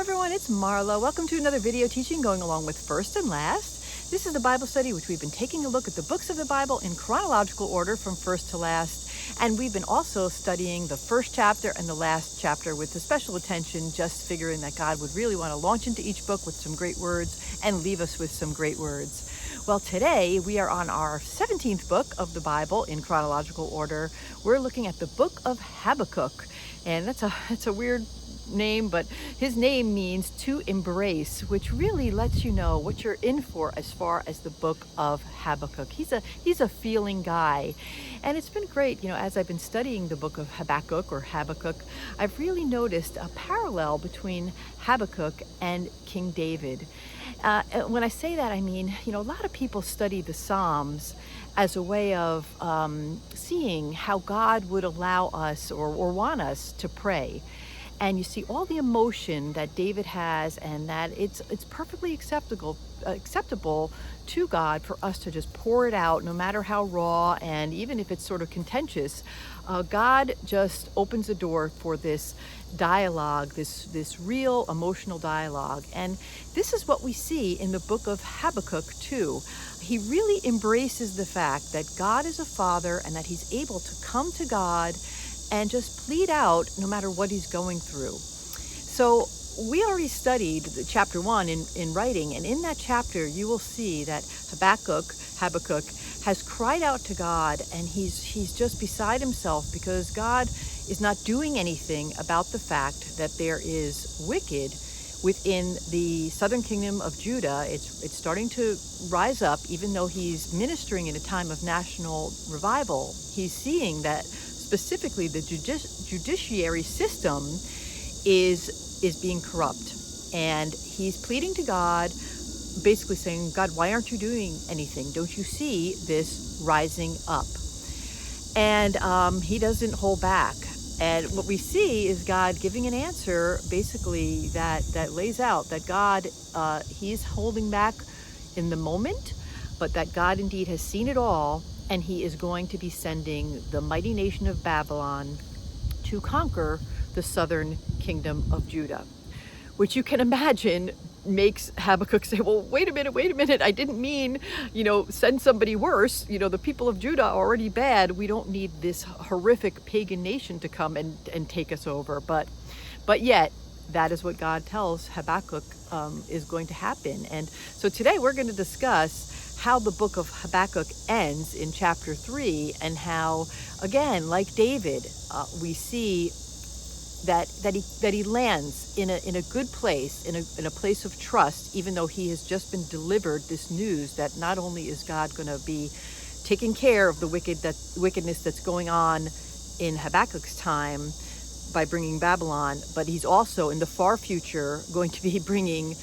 everyone, it's Marla. Welcome to another video teaching going along with First and Last. This is the Bible study which we've been taking a look at the books of the Bible in chronological order from first to last. And we've been also studying the first chapter and the last chapter with the special attention, just figuring that God would really want to launch into each book with some great words and leave us with some great words. Well, today we are on our 17th book of the Bible in chronological order. We're looking at the book of Habakkuk. And that's a weird name, but his name means to embrace, which really lets you know what you're in for as far as the book of Habakkuk. He's a feeling guy, and it's been great. As I've been studying the book of Habakkuk, I've really noticed a parallel between Habakkuk and King David. When I say that, I mean, a lot of people study the Psalms as a way of seeing how God would allow us or want us to pray. And you see all the emotion that David has, and that it's perfectly acceptable to God for us to just pour it out, no matter how raw, and even if it's sort of contentious. God just opens the door for this dialogue, this real emotional dialogue. And this is what we see in the book of Habakkuk too. He really embraces the fact that God is a father and that he's able to come to God and just plead out no matter what he's going through. So we already studied chapter 1 in writing, and in that chapter you will see that Habakkuk has cried out to God, and he's just beside himself because God is not doing anything about the fact that there is wicked within the southern kingdom of Judah. It's starting to rise up, even though he's ministering in a time of national revival. He's seeing that specifically the judiciary system is being corrupt, and he's pleading to God, basically saying, God, why aren't you doing anything? Don't you see this rising up? And he doesn't hold back. And what we see is God giving an answer, basically that lays out that God, he's holding back in the moment, but that God indeed has seen it all, and he is going to be sending the mighty nation of Babylon to conquer the southern kingdom of Judah, which you can imagine makes Habakkuk say, well, wait a minute, I didn't mean, send somebody worse. The people of Judah are already bad. We don't need this horrific pagan nation to come and take us over. But yet, that is what God tells Habakkuk is going to happen. And so today we're going to discuss how the book of Habakkuk ends in chapter 3, and how, again, like David, we see that he lands in a good place, in a place of trust, even though he has just been delivered this news that not only is God going to be taking care of the wickedness that's going on in Habakkuk's time by bringing Babylon, but he's also in the far future going to be bringing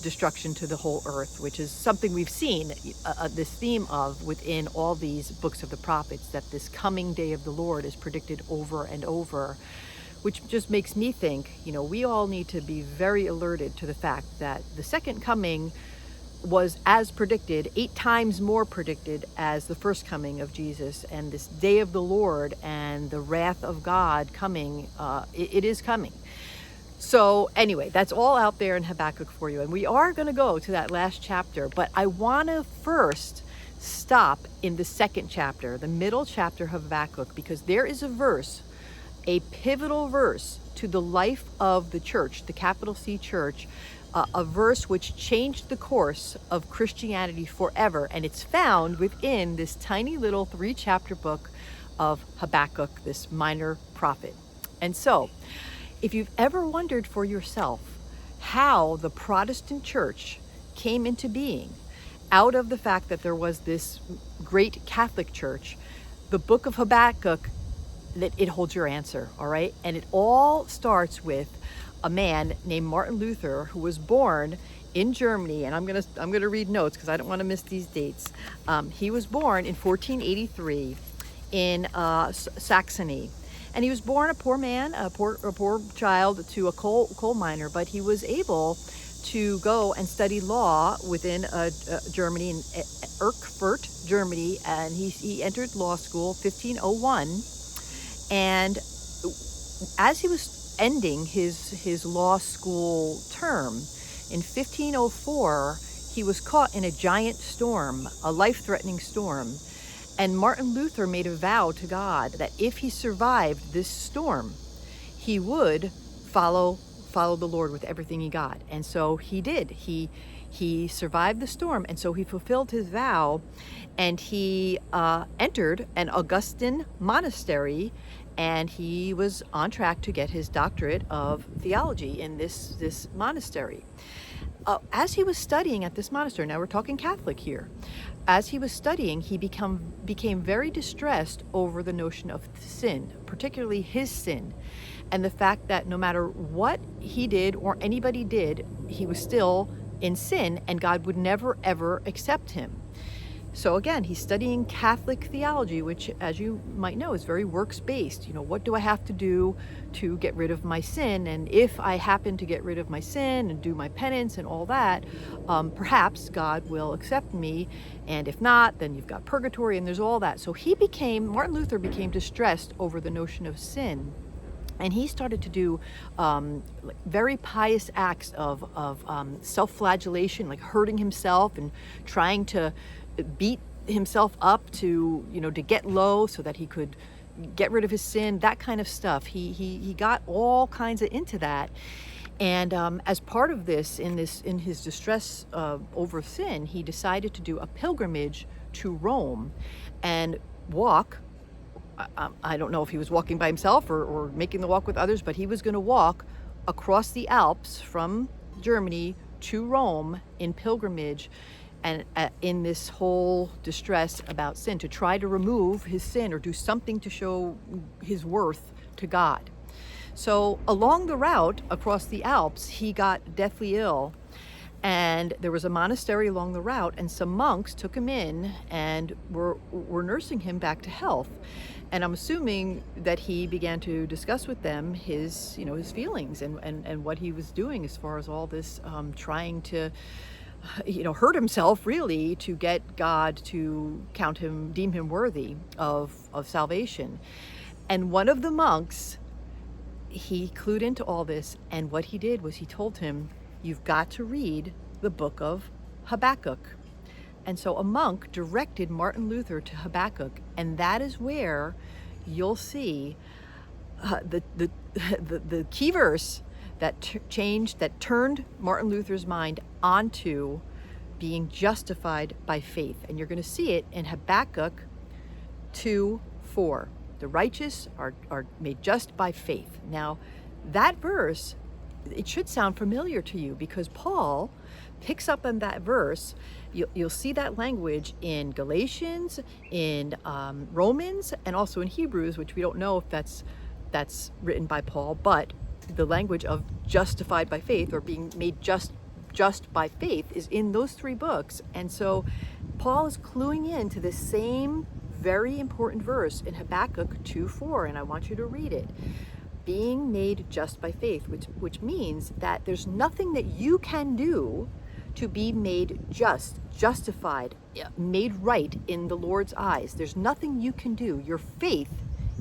destruction to the whole earth, which is something we've seen this theme of within all these books of the prophets, that this coming day of the Lord is predicted over and over, which just makes me think, we all need to be very alerted to the fact that the second coming was as predicted, 8 times more predicted as the first coming of Jesus, and this day of the Lord and the wrath of God coming, it is coming. So anyway, that's all out there in Habakkuk for you. And we are going to go to that last chapter, but I want to first stop in the second chapter, the middle chapter of Habakkuk, because there is a verse, a pivotal verse to the life of the church, the capital C church, a verse which changed the course of Christianity forever. And it's found within this tiny little 3-chapter book of Habakkuk, this minor prophet. And so, if you've ever wondered for yourself how the Protestant Church came into being out of the fact that there was this great Catholic Church, the book of Habakkuk, it holds your answer, all right? And it all starts with a man named Martin Luther, who was born in Germany, and I'm gonna read notes because I don't want to miss these dates. He was born in 1483 in Saxony. And he was born a poor man, a poor child to a coal miner, but he was able to go and study law within Germany, in Erfurt, Germany, and he entered law school 1501. And as he was ending his law school term. In 1504, he was caught in a giant storm, a life-threatening storm. And Martin Luther made a vow to God that if he survived this storm, he would follow the Lord with everything he got. And so he did. He survived the storm, and so he fulfilled his vow, and he entered an Augustine monastery, and he was on track to get his doctorate of theology in this monastery. As he was studying at this monastery, now we're talking Catholic here, as he was studying, he became very distressed over the notion of sin, particularly his sin, and the fact that no matter what he did or anybody did, he was still in sin, and God would never ever accept him. So again, he's studying Catholic theology, which, as you might know, is very works-based. You know, what do I have to do to get rid of my sin? And if I happen to get rid of my sin and do my penance and all that, perhaps God will accept me. And if not, then you've got purgatory, and there's all that. So Martin Luther became distressed over the notion of sin. And he started to do very pious acts of self-flagellation, like hurting himself and trying to beat himself up to get low so that he could get rid of his sin, that kind of stuff. He got all kinds of into that. And as part of this, in his distress over sin, he decided to do a pilgrimage to Rome and walk. I don't know if he was walking by himself or making the walk with others, but he was going to walk across the Alps from Germany to Rome in pilgrimage, and in this whole distress about sin, to try to remove his sin or do something to show his worth to God. So along the route across the Alps, he got deathly ill, and there was a monastery along the route, and some monks took him in and were nursing him back to health. And I'm assuming that he began to discuss with them his feelings and what he was doing as far as all this trying to hurt himself, really, to get God to deem him worthy of salvation. And one of the monks, he clued into all this, and what he did was he told him, "You've got to read the book of Habakkuk." And so a monk directed Martin Luther to Habakkuk, and that is where you'll see the key verse that turned Martin Luther's mind onto being justified by faith. And you're going to see it in Habakkuk 2:4. The righteous are made just by faith. Now, that verse, it should sound familiar to you, because Paul picks up on that verse. You'll see that language in Galatians, in Romans, and also in Hebrews, which we don't know if that's written by Paul, but the language of justified by faith, or being made just by faith, is in those three books. And so Paul is cluing into this same very important verse in Habakkuk 2:4, and I want you to read it. Being made just by faith, which means that there's nothing that you can do to be made justified, made right in the Lord's eyes. There's nothing you can do. Your faith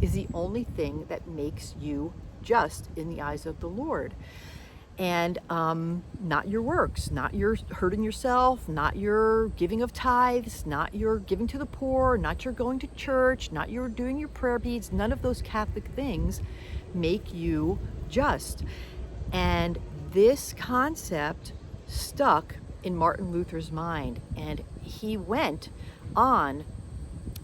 is the only thing that makes you just in the eyes of the Lord. And not your works, not your hurting yourself, not your giving of tithes, not your giving to the poor, not your going to church, not your doing your prayer beads. None of those Catholic things make you just. And this concept stuck in Martin Luther's mind, and he went on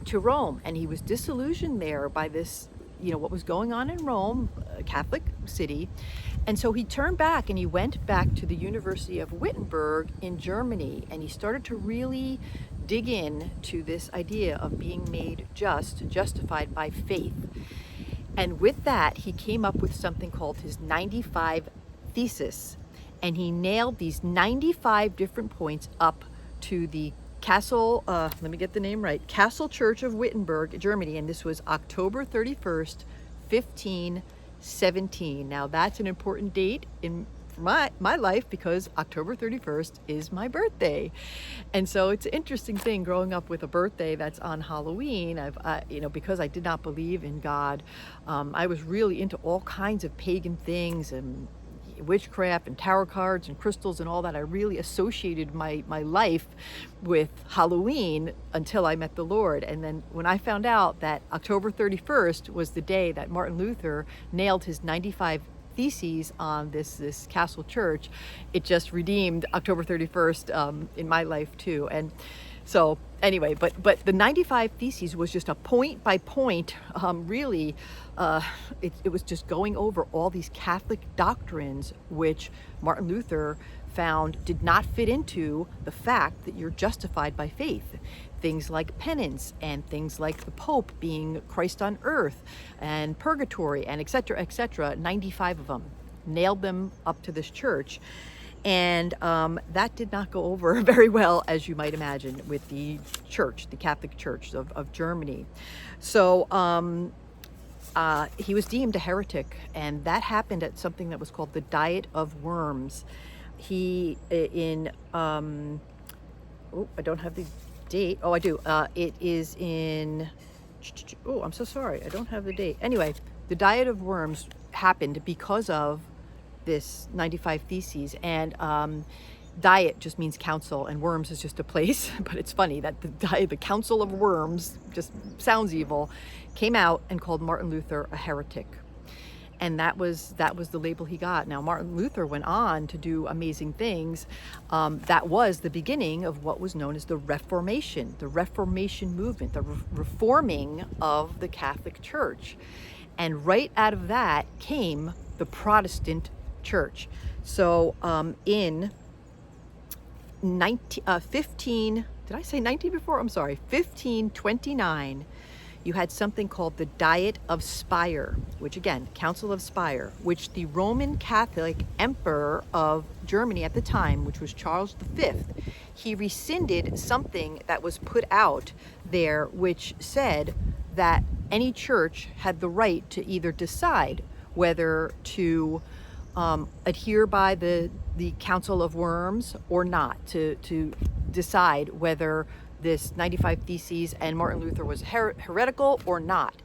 to Rome, and he was disillusioned there by this, what was going on in Rome, a Catholic city. And so he turned back and he went back to the University of Wittenberg in Germany, and he started to really dig in to this idea of being made justified by faith. And with that, he came up with something called his 95 Thesis. And he nailed these 95 different points up to the Castle, let me get the name right, Castle Church of Wittenberg, Germany. And this was October 31st, 1517. Now that's an important date for my life because October 31st is my birthday. And so it's an interesting thing growing up with a birthday that's on Halloween. Because I did not believe in God, I was really into all kinds of pagan things and witchcraft and tarot cards and crystals and all that. I really associated my life with Halloween until I met the Lord. And then when I found out that October 31st was the day that Martin Luther nailed his 95 theses on this castle church, it just redeemed October 31st in my life too. And so anyway, but the 95 Theses was just a point by point, it was just going over all these Catholic doctrines, which Martin Luther found did not fit into the fact that you're justified by faith. Things like penance and things like the Pope being Christ on earth and purgatory and et cetera, 95 of them. Nailed them up to this church. And that did not go over very well, as you might imagine, with the church, the Catholic Church of Germany. So he was deemed a heretic, and that happened at something that was called the Diet of Worms. I don't have the date. Oh, I do. It is in, I'm so sorry. I don't have the date. Anyway, the Diet of Worms happened because of this 95 Theses, and diet just means council, and Worms is just a place. But it's funny that the Council of Worms, just sounds evil, came out and called Martin Luther a heretic. And that was the label he got. Now, Martin Luther went on to do amazing things. That was the beginning of what was known as the Reformation movement, the reforming of the Catholic Church. And right out of that came the Protestant Church. So in 1529, you had something called the Diet of Speyer, which again, Council of Speyer, which the Roman Catholic Emperor of Germany at the time, which was Charles V, he rescinded something that was put out there, which said that any church had the right to either decide whether to adhere by the Council of Worms or not, to decide whether this 95 Theses and Martin Luther was heretical or not.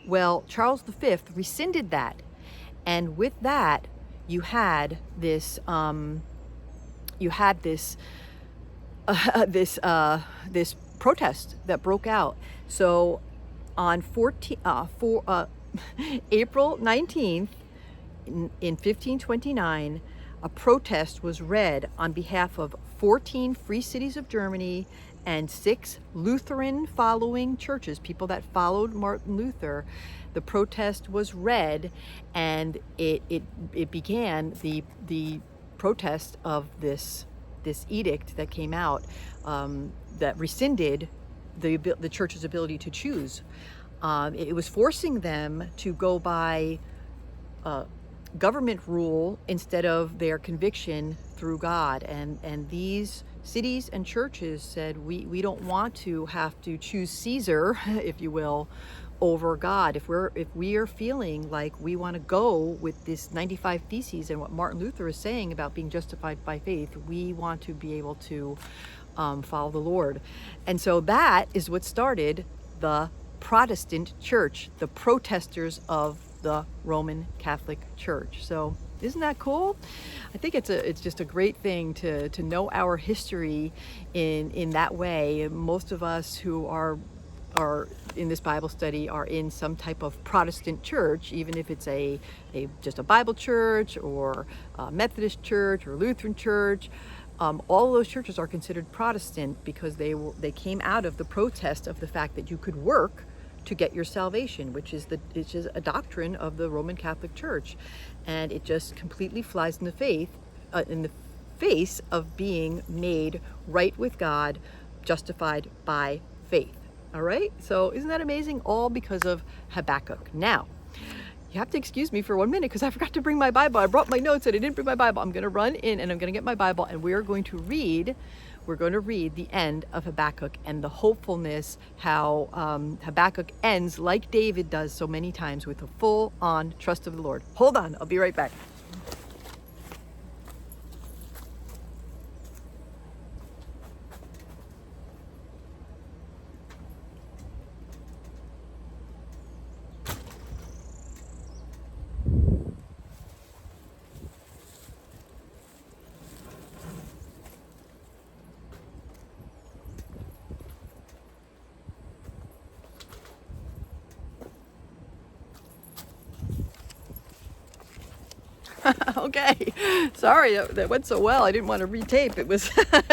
Well, Charles V rescinded that, and with that, you had this this protest that broke out. So on April 19th in 1529, a protest was read on behalf of 14 free cities of Germany and 6 Lutheran following churches, people that followed Martin Luther. The protest was read, and it began the protest of this edict that came out that rescinded the church's ability to choose. It was forcing them to go by government rule instead of their conviction through God, and these cities and churches said, we don't want to have to choose Caesar, if you will, over God. If we are feeling like we want to go with this 95 Theses and what Martin Luther is saying about being justified by faith, we want to be able to follow the Lord. And so that is what started the Protestant Church, the protesters of the Roman Catholic Church. So isn't that cool? I think it's just a great thing to know our history in that way. Most of us who are in this Bible study are in some type of Protestant church, even if it's just a Bible church or a Methodist church or Lutheran church. All of those churches are considered Protestant because they came out of the protest of the fact that you could work to get your salvation, which is a doctrine of the Roman Catholic Church, and it just completely flies in the face of being made right with God, justified by faith. All right, so isn't that amazing? All because of Habakkuk. Now, you have to excuse me for 1 minute because I forgot to bring my Bible. I brought my notes and I didn't bring my Bible. I'm going to run in and I'm going to get my Bible, and we're going to read the end of Habakkuk and the hopefulness, how Habakkuk ends like David does so many times, with a full-on trust of the Lord. Hold on, I'll be right back. Okay, sorry, that went so well. I didn't want to retape. It was,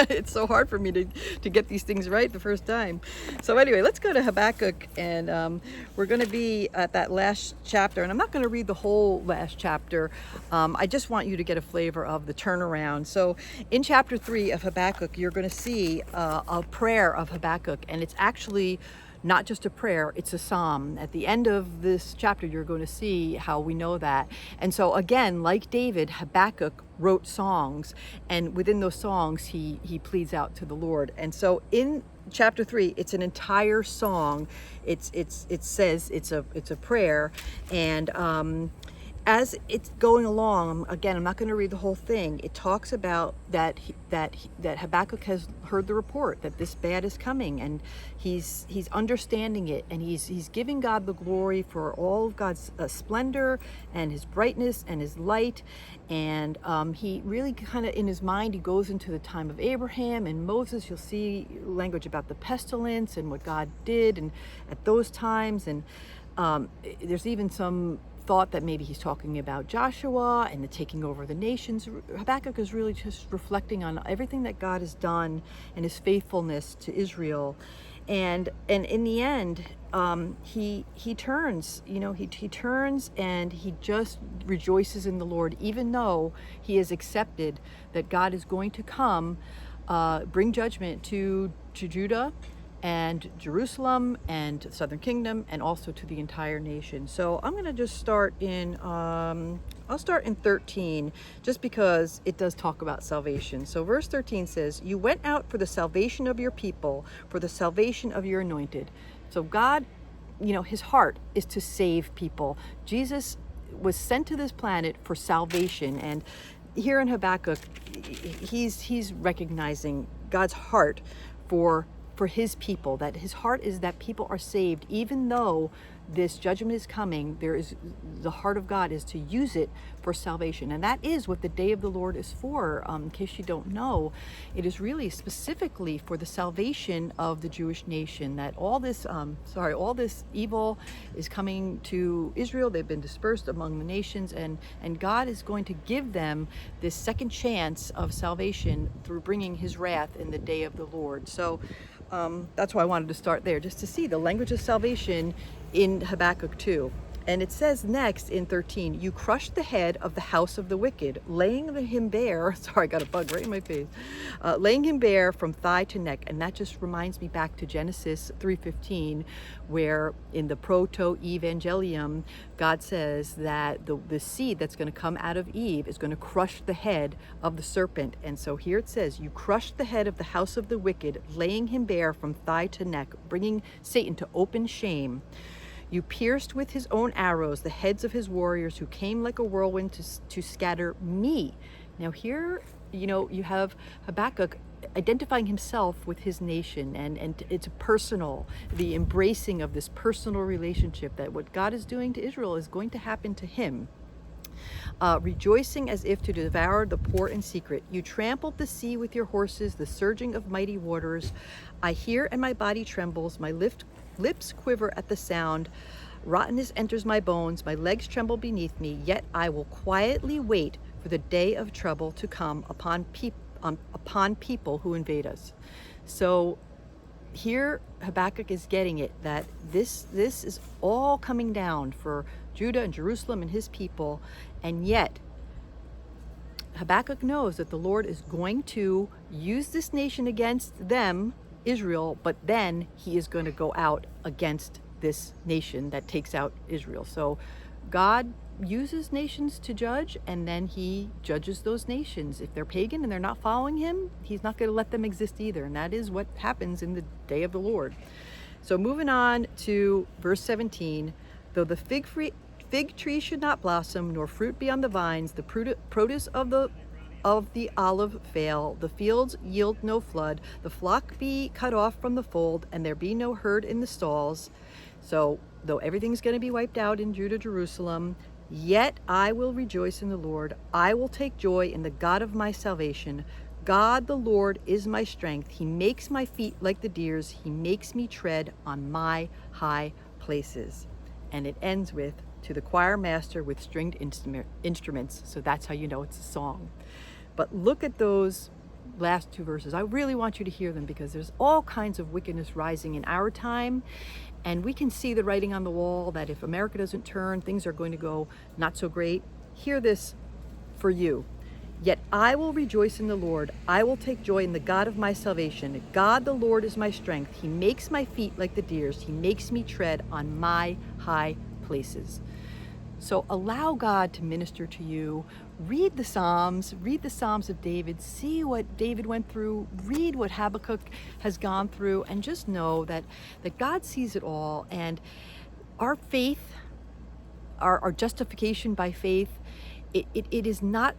it's so hard for me to get these things right the first time. So anyway, let's go to Habakkuk, and we're going to be at that last chapter. And I'm not going to read the whole last chapter. I just want you to get a flavor of the turnaround. So in chapter 3 of Habakkuk, you're going to see a prayer of Habakkuk, and it's actually not just a prayer, it's a psalm. At the end of this chapter, you're going to see how we know that. And so again, like David, Habakkuk wrote songs, and within those songs, he pleads out to the Lord. And so in chapter 3, it's an entire song. It says it's a prayer, and as it's going along, again, I'm not going to read the whole thing. It talks about that Habakkuk has heard the report that this bad is coming, and he's understanding it, and he's giving God the glory for all of God's splendor and his brightness and his light. And he really kind of, in his mind, he goes into the time of Abraham and Moses. You'll see language about the pestilence and what God did and at those times. And there's even some thought that maybe he's talking about Joshua and the taking over the nations. Habakkuk is really just reflecting on everything that God has done and his faithfulness to Israel. And in the end, he turns, he turns and he just rejoices in the Lord, even though he has accepted that God is going to come, bring judgment to Judah and Jerusalem and the southern kingdom, and also to the entire nation. So I'm going to just start in, I'll start in 13, just because it does talk about salvation. So verse 13 says, "You went out for the salvation of your people, for the salvation of your anointed." So God, his heart is to save people. Jesus was sent to this planet for salvation. And here in Habakkuk, he's recognizing God's heart for his people, that his heart is that people are saved. Even though this judgment is coming, the heart of God is to use it for salvation. And that is what the day of the Lord is for. In case you don't know, it is really specifically for the salvation of the Jewish nation, that all this evil is coming to Israel. They've been dispersed among the nations, and God is going to give them this second chance of salvation through bringing his wrath in the day of the Lord. So that's why I wanted to start there, just to see the language of salvation in Habakkuk 2. And it says next in 13, "You crushed the head of the house of the wicked, laying him bare," sorry, I got a bug right in my face, "laying him bare from thigh to neck." And that just reminds me back to Genesis 3:15, where in the proto-evangelium, God says that the seed that's going to come out of Eve is going to crush the head of the serpent. And so here it says, "You crushed the head of the house of the wicked, laying him bare from thigh to neck," bringing Satan to open shame. "You pierced with his own arrows the heads of his warriors, who came like a whirlwind to scatter me." Now here, you have Habakkuk identifying himself with his nation, and it's personal, the embracing of this personal relationship, that what God is doing to Israel is going to happen to him. "Rejoicing as if to devour the poor in secret. You trampled the sea with your horses, the surging of mighty waters. I hear and my body trembles, my lips quiver at the sound. Rottenness enters my bones, my legs tremble beneath me, yet I will quietly wait for the day of trouble to come upon people who invade us." So here Habakkuk is getting it, that this is all coming down for Judah and Jerusalem and his people. And yet Habakkuk knows that the Lord is going to use this nation against them, Israel, but then he is going to go out against this nation that takes out Israel. So God uses nations to judge, and then he judges those nations. If they're pagan and they're not following him, he's not going to let them exist either. And that is what happens in the day of the Lord. So moving on to verse 17, "Though the fig tree should not blossom, nor fruit be on the vines, the produce of the olive fail, the fields yield no flood, the flock be cut off from the fold, and there be no herd in the stalls." So though everything's going to be wiped out in Judah, Jerusalem, "Yet I will rejoice in the Lord. I will take joy in the God of my salvation. God the Lord is my strength. He makes my feet like the deer's. He makes me tread on my high places." And it ends with, to the choir master with stringed instruments. So that's how you know it's a song. But look at those last two verses. I really want you to hear them because there's all kinds of wickedness rising in our time. And we can see the writing on the wall that if America doesn't turn, things are going to go not so great. Hear this for you. Yet I will rejoice in the Lord. I will take joy in the God of my salvation. God the Lord is my strength. He makes my feet like the deer's. He makes me tread on my high places. So allow God to minister to you. Read the Psalms of David, see what David went through, read what Habakkuk has gone through, and just know that God sees it all. And our faith, our justification by faith, it is not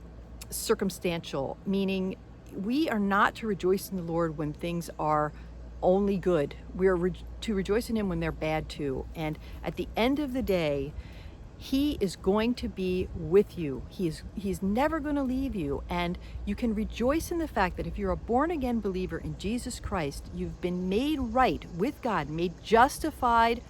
circumstantial, meaning we are not to rejoice in the Lord when things are only good. We are to rejoice in Him when they're bad too. And at the end of the day, He is going to be with you. He's never going to leave you. And you can rejoice in the fact that if you're a born-again believer in Jesus Christ, you've been made right with God, made justified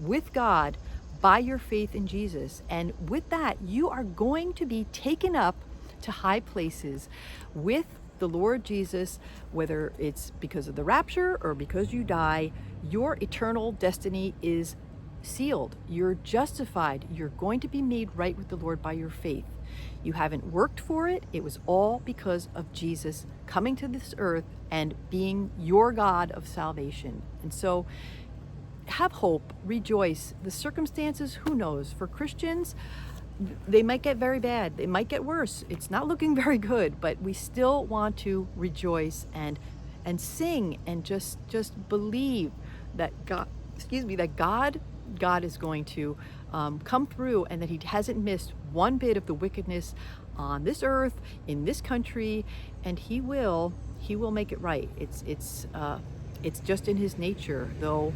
with God by your faith in Jesus. And with that, you are going to be taken up to high places with the Lord Jesus, whether it's because of the rapture or because you die. Your eternal destiny is sealed. You're justified. You're going to be made right with the Lord by your faith. You haven't worked for it. It was all because of Jesus coming to this earth and being your God of salvation. And so have hope, rejoice. The circumstances, who knows? For Christians, they might get very bad. They might get worse. It's not looking very good, but we still want to rejoice and sing and just believe that God is going to come through, and that He hasn't missed one bit of the wickedness on this earth, in this country, and He will make it right. It's just in His nature. Though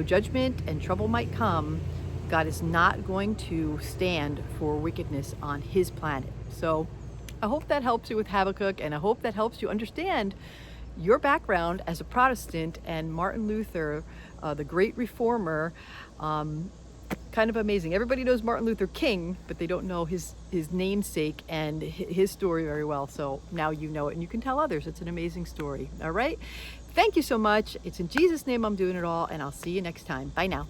judgment and trouble might come, God is not going to stand for wickedness on His planet. So I hope that helps you with Habakkuk, and I hope that helps you understand your background as a Protestant and Martin Luther, the great reformer. Kind of amazing. Everybody knows Martin Luther King, but they don't know his namesake and his story very well. So now you know it, and you can tell others. It's an amazing story. All right. Thank you so much. It's in Jesus' name I'm doing it all, and I'll see you next time. Bye now.